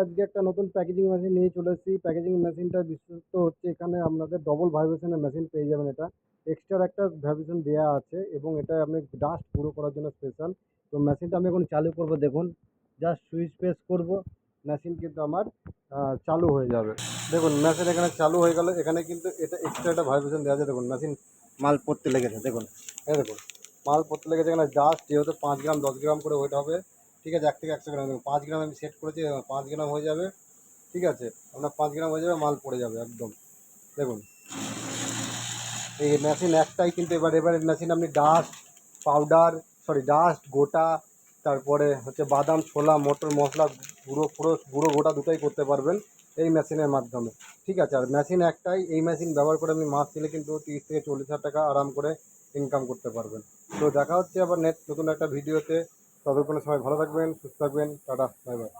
আজকে একটা নতুন প্যাকেজিং মেশিন নিয়ে চলে এসেছি। প্যাকেজিং মেশিনটার বিশেষত্ব হচ্ছে এখানে আপনাদের ডবল ভাইব্রেশনের মেশিন পেয়ে যাবেন এটা। এক্সট্রা একটা ভাইব্রেশন দেয়া আছে এবং এটা আপনি ডাস্ট গুঁড়ো করার জন্য স্পেশাল। তো মেশিনটা আমি এখন চালু করব দেখুন। জাস্ট সুইচ প্রেস করব, মেশিন কিন্তু আমার চালু হয়ে যাবে। দেখুন মেশিন এখানে চালু হয়ে গেল। এখানে কিন্তু এটা এক্সট্রা একটা ভাইব্রেশন দেওয়া আছে, দেখুন মেশিন মাল পড়তে লেগেছে দেখুন। এই দেখুন মাল পড়তে লেগেছে। এখানে জাস্ট যেহেতু 5 গ্রাম 10 গ্রাম করে ওয়েট হবে, ঠিক আছে, 1 থেকে 100 গ্রাম দেখুন 5 গ্রাম আমি সেট করেছি, 5 গ্রাম হয়ে যাবে, ঠিক আছে। আপনার 5 গ্রাম হয়ে যাবে, মাল পড়ে যাবে একদম। দেখুন এই মেশিন একটাই কিন্তু এবারে মেশিন আপনি ডাস্ট পাউডার, সরি ডাস্ট গোটা, তারপরে হচ্ছে বাদাম ছোলা মটর মশলা গুঁড়ো গোটা দুটোই করতে পারবেন এই মেশিনের মাধ্যমে, ঠিক আছে। আর মেশিন একটাই, এই মেশিন ব্যবহার করে আপনি মাস গেলে কিন্তু 30 থেকে 40 হাজার টাকা আরাম করে ইনকাম করতে পারবেন। তো দেখা হচ্ছে আবার নতুন একটা ভিডিওতে। ততক্ষণে সবাই ভালো থাকবেন, সুস্থ থাকবেন, টাটা, বাই বাই।